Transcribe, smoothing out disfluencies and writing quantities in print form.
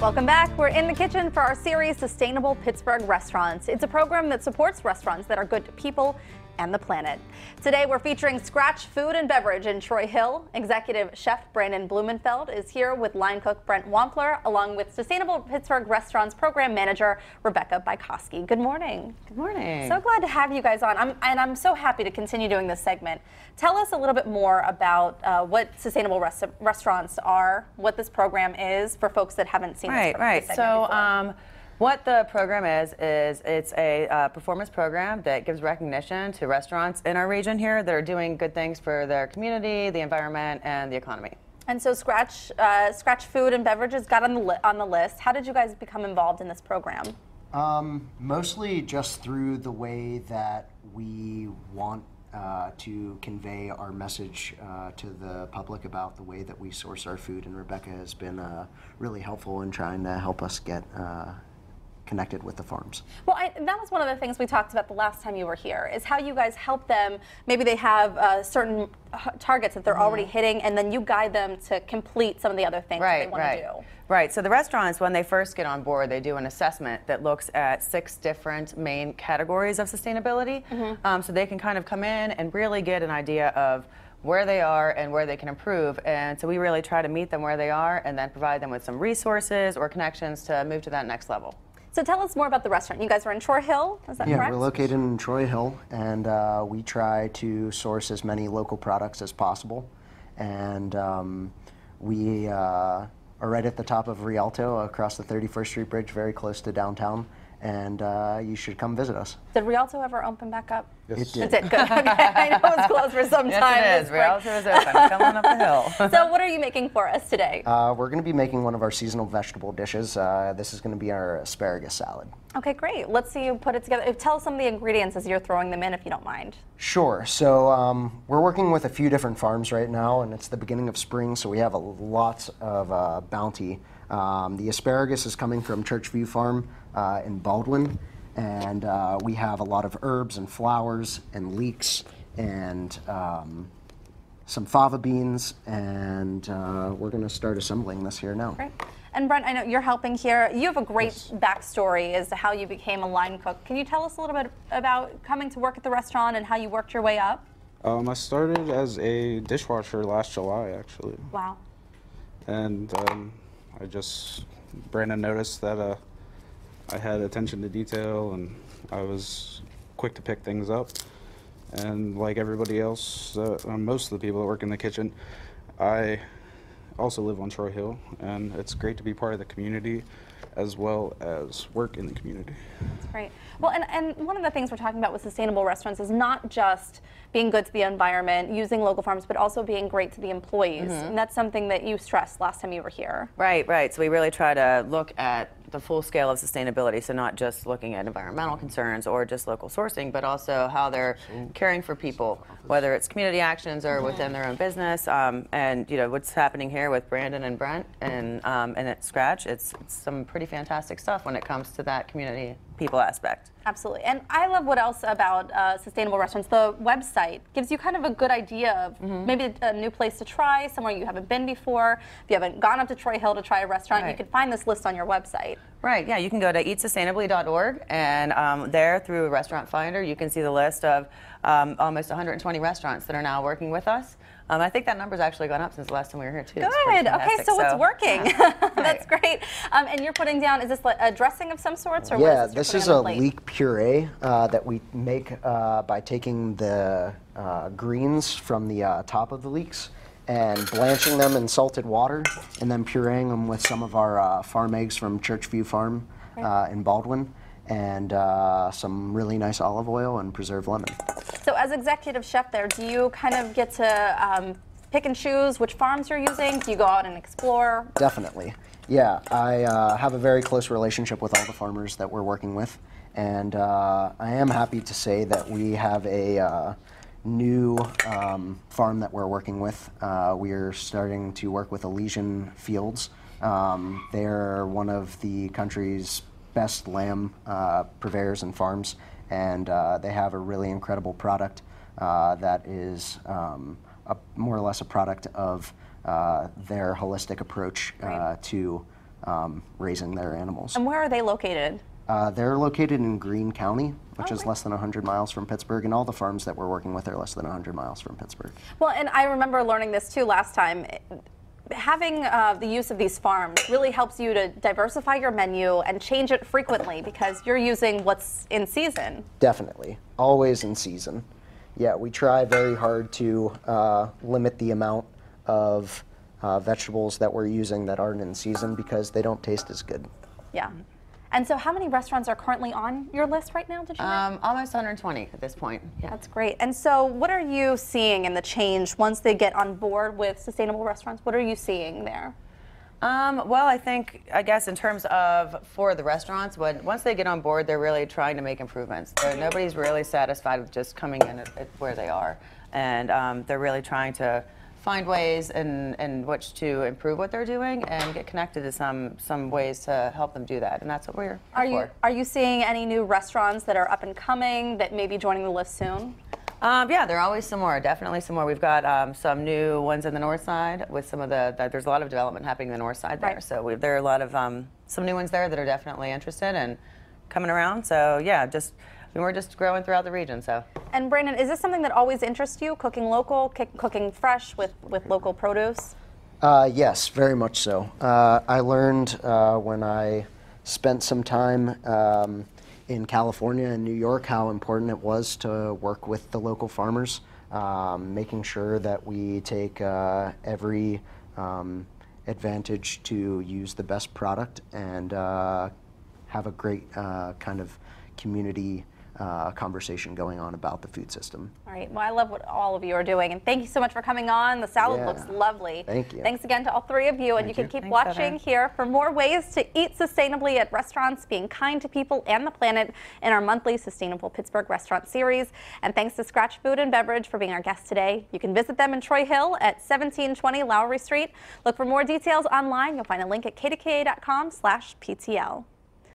Welcome back. We're in the kitchen for our series, Sustainable Pittsburgh Restaurants. It's a program that supports restaurants that are good to people and the planet. Today we're featuring Scratch Food and Beverage in Troy Hill. Executive Chef Brandon Blumenfeld is here with line cook Brent Wampler, along with Sustainable Pittsburgh Restaurants Program Manager Rebecca Bykoski. Good morning. Good morning. So glad to have you guys on. I'm so happy to continue doing this segment. Tell us a little bit more about what Sustainable Restaurants are, what this program is for folks that haven't seen this segment before. What the program is it's a performance program that gives recognition to restaurants in our region here that are doing good things for their community, the environment, and the economy. And so Scratch Food and Beverages got on the list. How did you guys become involved in this program? Mostly just through the way that we want to convey our message to the public about the way that we source our food, and Rebecca has been really helpful in trying to help us get connected with the farms. Well, that was one of the things we talked about the last time you were here, is how you guys help them. Maybe they have certain targets that they're already hitting, and then you guide them to complete some of the other things that they want to do. Right. So the restaurants, when they first get on board, they do an assessment that looks at 6 different main categories of sustainability. So they can kind of come in and really get an idea of where they are and where they can improve. And so we really try to meet them where they are and then provide them with some resources or connections to move to that next level. So tell us more about the restaurant. You guys are in Troy Hill, is that correct? Yeah, we're located in Troy Hill, and we try to source as many local products as possible. And we are right at the top of Rialto, across the 31st Street Bridge, very close to downtown. And you should come visit us. Did Rialto ever open back up? Yes. It did. Good. Okay. I know it was closed for some time. Yes, it is. Rialto is open. Come on up the hill. So what are you making for us today? We're going to be making one of our seasonal vegetable dishes. This is going to be our asparagus salad. Okay, great. Let's see you put it together. Tell us some of the ingredients as you're throwing them in, if you don't mind. Sure. So we're working with a few different farms right now, and it's the beginning of spring, so we have lots of bounty. The asparagus is coming from Churchview Farm in Baldwin, and we have a lot of herbs and flowers and leeks and some fava beans, and we're going to start assembling this here now. Great. And Brent, I know you're helping here. You have a great backstory as to how you became a line cook. Can you tell us a little bit about coming to work at the restaurant and how you worked your way up? I started as a dishwasher last July, actually. Wow. And Brandon noticed that I had attention to detail and I was quick to pick things up. And like everybody else, most of the people that work in the kitchen, I also live on Troy Hill, and it's great to be part of the community as well as work in the community. That's great. Well, and one of the things we're talking about with sustainable restaurants is not just being good to the environment, using local farms, but also being great to the employees. And that's something that you stressed last time you were here. Right. So we really try to look at the full scale of sustainability, so not just looking at environmental concerns or just local sourcing, but also how they're caring for people, whether it's community actions or within their own business. And you know what's happening here with Brandon and Brent and at Scratch, it's some pretty fantastic stuff when it comes to that community people aspect. Absolutely. And I love what else about sustainable restaurants. The website gives you kind of a good idea of maybe a new place to try, somewhere you haven't been before. If you haven't gone up to Troy Hill to try a restaurant, you can find this list on your website. Right, yeah, you can go to eatsustainably.org, and there through Restaurant Finder you can see the list of almost 120 restaurants that are now working with us. I think that number's actually gone up since the last time we were here too. Good. Okay, so it's working. Yeah. That's great. And you're putting down, is this like a dressing of some sorts, or yeah, what is this is a leek puree that we make by taking the greens from the top of the leeks and blanching them in salted water, and then pureeing them with some of our farm eggs from Churchview Farm in Baldwin, and some really nice olive oil and preserved lemon. So as executive chef there, do you kind of get to pick and choose which farms you're using? Do you go out and explore? Definitely. Yeah, I have a very close relationship with all the farmers that we're working with, and I am happy to say that we have a new farm that we're working with. We are starting to work with Elysian Fields. They're one of the country's best lamb purveyors and farms, and they have a really incredible product that is more or less a product of their holistic approach to raising their animals. And where are they located? They're located in Greene County, which is right. less than 100 miles from Pittsburgh, and all the farms that we're working with are less than 100 miles from Pittsburgh. Well, and I remember learning this too last time. Having the use of these farms really helps you to diversify your menu and change it frequently because you're using what's in season. Definitely. Always in season. Yeah, we try very hard to limit the amount of vegetables that we're using that aren't in season because they don't taste as good. Yeah. And so how many restaurants are currently on your list right now, did you know? Almost 120 at this point. Yeah. That's great. And so what are you seeing in the change once they get on board with sustainable restaurants? What are you seeing there? Well, I guess in terms of for the restaurants, once they get on board, they're really trying to make improvements. Nobody's really satisfied with just coming in at where they are. And they're really trying to find ways in which to improve what they're doing and get connected to some ways to help them do that, and that's what we're here for. Are you seeing any new restaurants that are up and coming that may be joining the list soon? Yeah, there are always some more, definitely some more. We've got some new ones in the north side with some of there's a lot of development happening in the north side there, right. So there are a lot of some new ones there that are definitely interested and coming around, so yeah, we're just growing throughout the region. So. And Brandon, is this something that always interests you, cooking local, cooking fresh with local produce? Yes, very much so. I learned when I spent some time in California and New York how important it was to work with the local farmers, making sure that we take every advantage to use the best product and have a great kind of community conversation going on about the food system. All right. Well, I love what all of you are doing, and thank you so much for coming on. The salad looks lovely. Thank you. Thanks again to all three of you, and you can keep watching here for more ways to eat sustainably at restaurants, being kind to people and the planet in our monthly Sustainable Pittsburgh Restaurant Series. And thanks to Scratch Food and Beverage for being our guest today. You can visit them in Troy Hill at 1720 Lowry Street. Look for more details online. You'll find a link at k2ka.com/PTL.